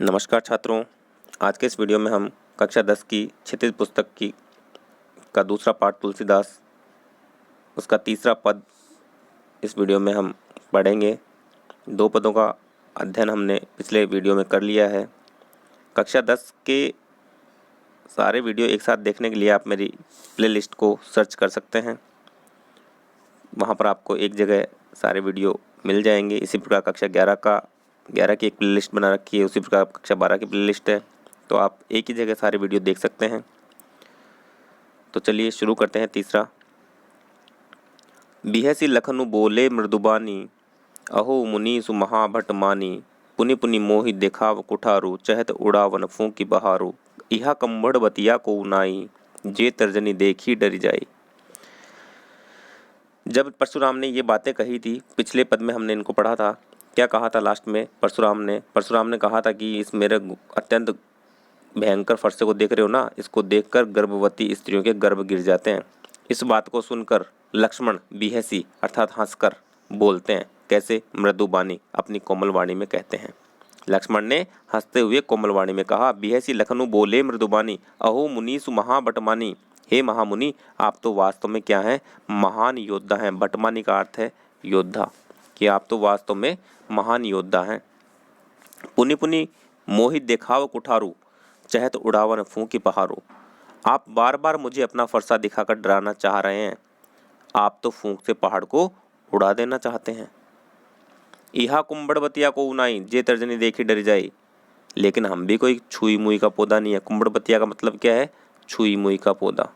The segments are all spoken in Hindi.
नमस्कार छात्रों, आज के इस वीडियो में हम कक्षा 10 की क्षितिज पुस्तक की का दूसरा पाठ तुलसीदास उसका तीसरा पद इस वीडियो में हम पढ़ेंगे। 2 पदों का अध्ययन हमने पिछले वीडियो में कर लिया है। कक्षा 10 के सारे वीडियो एक साथ देखने के लिए आप मेरी प्लेलिस्ट को सर्च कर सकते हैं। वहाँ पर आपको एक जगह सारे वीडियो मिल जाएंगे। इसी प्रकार कक्षा 11 की एक प्लेलिस्ट बना रखी है, उसी प्रकार कक्षा 12 की प्लेलिस्ट है, तो आप एक ही जगह सारे वीडियो देख सकते हैं। तो चलिए शुरू करते हैं। तीसरा, बिहसी लखनु बोले मृदुबानी, अहो मुनि सुमहाभट मानी, पुनि पुनि मोहि देखाव कुठारू, चहत उड़ावन फूंकी बहारू, इहा कंबड़ बतिया को उनाई, जे तर्जनी देखी डरी जाई। जब परशुराम ने ये बातें कही थी, पिछले पद में हमने इनको पढ़ा था। क्या कहा था लास्ट में परशुराम ने कहा था कि इस मेरे अत्यंत भयंकर फरसे को देख रहे हो ना, इसको देखकर गर्भवती स्त्रियों के गर्भ गिर जाते हैं। इस बात को सुनकर लक्ष्मण बिहसी अर्थात हंसकर बोलते हैं। कैसे? मृदुबानी, अपनी कोमल वाणी में कहते हैं। लक्ष्मण ने हंसते हुए कोमल वाणी में कहा, बिहसी लखनु बोले मृदुबानी, अहो मुनीसु महाबटमानी, हे महामुनि, आप तो वास्तव में क्या हैं? महान योद्धा हैं। बटमानी का अर्थ है योद्धा, कि आप तो वास्तव में महान योद्धा हैं। पुनि पुनि मोहित देखाव कुठारू, चहत उड़ावन फूंकी पहारू, आप बार बार मुझे अपना फरसा दिखाकर डराना चाह रहे हैं। आप तो फूंक से पहाड़ को उड़ा देना चाहते हैं। इहा कुंभड़बतिया को उनाई, जे तर्जनी देखी डर जाई। लेकिन हम भी कोई छुई मुई का पौधा नहीं है। कुंभड़बतिया का मतलब क्या है? छुई मुई का पौधा।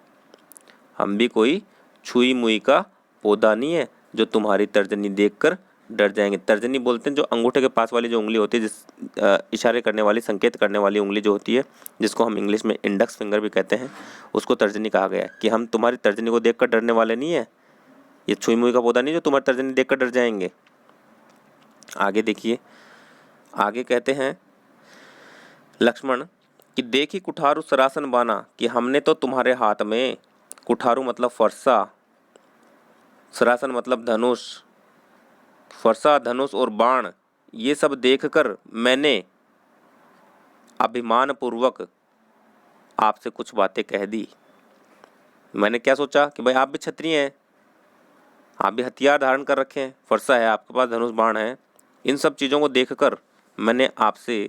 हम भी कोई छुई मुई का पौधा नहीं है जो तुम्हारी तर्जनी देखकर डर जाएंगे। तर्जनी बोलते हैं जो अंगूठे के पास वाली जो उंगली होती है, जिस इशारे करने वाली, संकेत करने वाली उंगली जो होती है, जिसको हम इंग्लिश में इंडेक्स फिंगर भी कहते हैं, उसको तर्जनी कहा गया है। कि हम तुम्हारी तर्जनी को देखकर डरने वाले नहीं है। ये छुई मुई का पौधा नहीं जो तुम्हारी तर्जनी देखकर डर जाएंगे। आगे देखिए, आगे कहते हैं लक्ष्मण कि देखी कुठारू सरासन बाना, कि हमने तो तुम्हारे हाथ में, कुठारू मतलब फरसा, सरासन मतलब धनुष, फरसा, धनुष और बाण, ये सब देखकर मैंने अभिमान पूर्वक आपसे कुछ बातें कह दी। मैंने क्या सोचा कि भाई आप भी क्षत्रिय हैं, आप भी हथियार धारण कर रखे हैं, फरसा है आपके पास, धनुष बाण है। इन सब चीज़ों को देखकर मैंने आपसे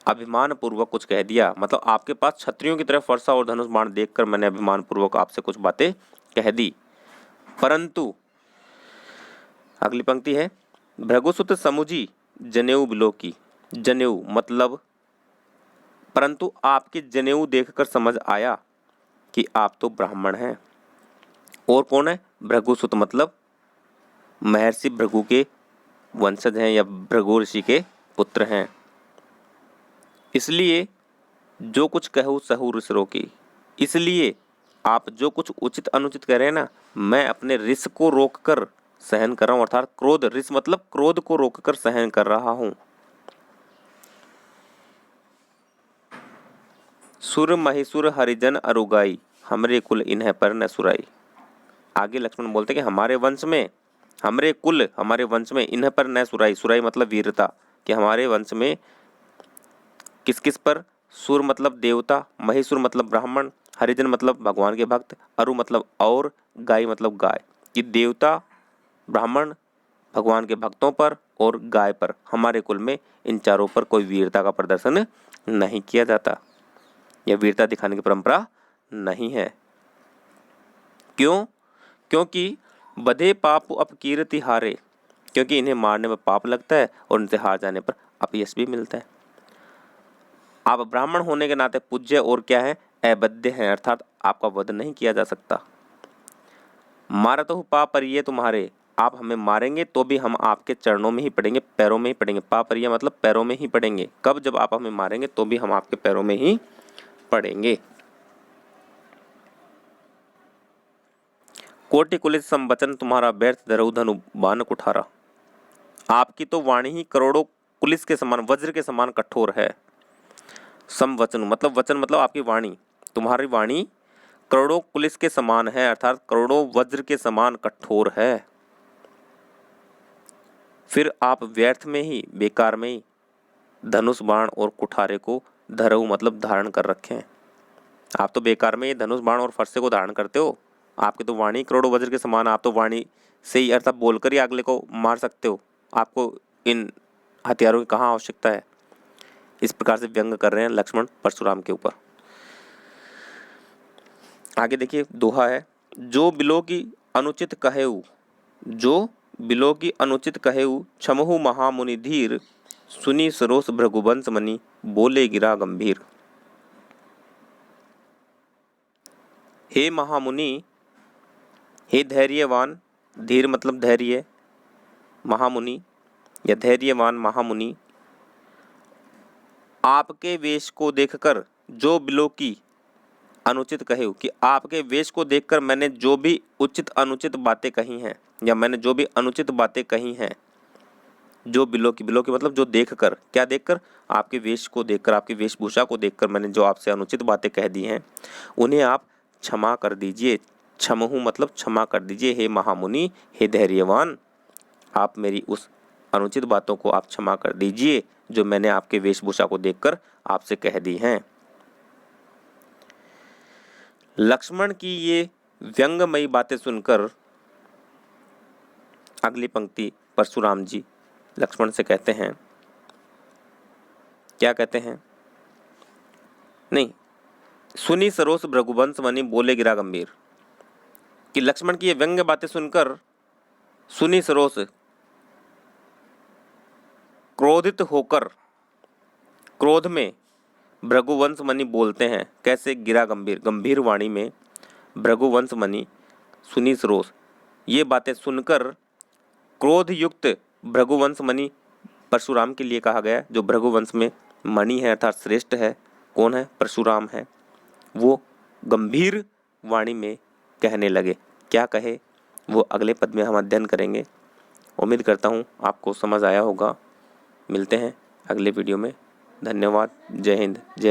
अभिमान पूर्वक कुछ कह दिया। मतलब आपके पास क्षत्रियों की तरह फरसा और धनुष बाण देखकर मैंने अभिमान पूर्वक आपसे कुछ बातें कह दी। परंतु अगली पंक्ति है, भृगुसुत समुझी जनेऊ बिलोकी। जनेऊ मतलब, परंतु आपके जनेऊ देखकर समझ आया कि आप तो ब्राह्मण हैं। और कौन है? भृगुसुत मतलब महर्षि भृगु के वंशज हैं या भृगु ऋषि के पुत्र हैं। इसलिए जो कुछ कहूँ सहु रिस रोकी। इसलिए आप जो कुछ उचित अनुचित कह रहे हैं ना, मैं अपने रिस को रोककर सहन कर रहा हूँ। अर्थात क्रोध, रिस मतलब क्रोध को रोककर सहन कर रहा हूँ। सुर महिसुर हरिजन अरुगाई, हमरे कुल इन्हें पर न सुराई। आगे लक्ष्मण बोलते कि हमारे वंश में, हमरे कुल, हमारे वंश में, इन्हें पर न सुराई। सुराई मतलब वीरता, कि हमारे वंश में किस किस पर? सुर मतलब देवता, महिसुर मतलब ब्राह्मण, हरिजन मतलब भगवान के भक्त, अरु मतलब और, गाय मतलब गाय। कि देवता, ब्राह्मण, भगवान के भक्तों पर और गाय पर, हमारे कुल में इन चारों पर कोई वीरता का प्रदर्शन नहीं किया जाता, या वीरता दिखाने की परंपरा नहीं है। क्यों? क्योंकि बधे पाप अपकीर्ति हारे, क्योंकि इन्हें मारने में पाप लगता है और इनसे हार जाने पर अपयश भी मिलता है। आप ब्राह्मण होने के नाते पूज्य और क्या है? अवध्य हैं, अर्थात आपका वध नहीं किया जा सकता। मारत हो पापरिये तुम्हारे, आप हमें मारेंगे तो भी हम आपके चरणों में ही पड़ेंगे, पैरों में ही पड़ेंगे। पापरिया मतलब पैरों में ही पड़ेंगे। कब? जब आप हमें मारेंगे तो भी हम आपके पैरों में ही पड़ेंगे। कोटि कुलित संवचन तुम्हारा, व्यर्थ धरऊ धनु बाण कुठारा। आपकी तो वाणी ही करोड़ों पुलिस के समान, वज्र के समान कठोर है। समवचन मतलब, वचन मतलब आपकी वाणी, तुम्हारी वाणी करोड़ों पुलिस के समान है, अर्थात करोड़ों वज्र के समान कठोर है। फिर आप व्यर्थ में ही, बेकार में ही धनुष बाण और कुठारे को धरऊ मतलब धारण कर रखे हैं। आप तो बेकार में ये धनुष बाण और फरसे को धारण करते हो। आपकी तो वाणी करोड़ों वज्र के समान। आप तो वाणी से ही अर्थात बोलकर ही अगले को मार सकते हो। आपको इन हथियारों की कहाँ आवश्यकता है। इस प्रकार से व्यंग कर रहे हैं लक्ष्मण परशुराम के ऊपर। आगे देखिए दोहा है, जो बिलो की अनुचित कहेऊ, जो बिलो की अनुचित कहेऊ, क्षमहु महामुनि धीर, सुनी सरोस भृगुवंश मनि, बोले गिरा गंभीर। हे महामुनि, हे धैर्यवान, धीर मतलब धैर्य, महामुनि या धैर्यवान महामुनि, आपके वेश को देखकर जो बिलो की अनुचित कहे, कि आपके वेश को देखकर मैंने जो भी उचित अनुचित बातें कही हैं, या मैंने जो भी अनुचित बातें कही हैं, जो बिलो की मतलब जो देखकर, क्या देखकर, आपके वेश को देखकर, आपकी वेशभूषा को देखकर मैंने जो आपसे अनुचित बातें कह दी हैं, उन्हें आप क्षमा कर दीजिए। क्षमहु मतलब क्षमा कर दीजिए। हे महामुनि, हे धैर्यवान, आप मेरी उस अनुचित बातों को आप क्षमा कर दीजिए जो मैंने आपके वेशभूषा को देखकर आपसे कह दी हैं। लक्ष्मण की ये व्यंगमयी बातें सुनकर अगली पंक्ति परशुराम जी लक्ष्मण से कहते हैं, क्या कहते हैं, नहीं, सुनी सरोस भृगुवंश मनि, बोले गिरा गंभीर, कि लक्ष्मण की ये व्यंग्य बातें सुनकर सुनी सरोस क्रोधित होकर, क्रोध में भृगुवंश मनि बोलते हैं। कैसे, गिरा गंभीर, गंभीर वाणी में भृगुवंश मनि सुनी सरोस, ये बातें सुनकर क्रोध युक्त भृगुवंश मनि, परशुराम के लिए कहा गया, जो भृगुवंश में मणि है अर्थात श्रेष्ठ है, कौन है, परशुराम है, वो गंभीर वाणी में कहने लगे। क्या कहे वो अगले पद में हम अध्ययन करेंगे। उम्मीद करता हूँ आपको समझ आया होगा। मिलते हैं अगले वीडियो में। धन्यवाद। जय हिंद, जय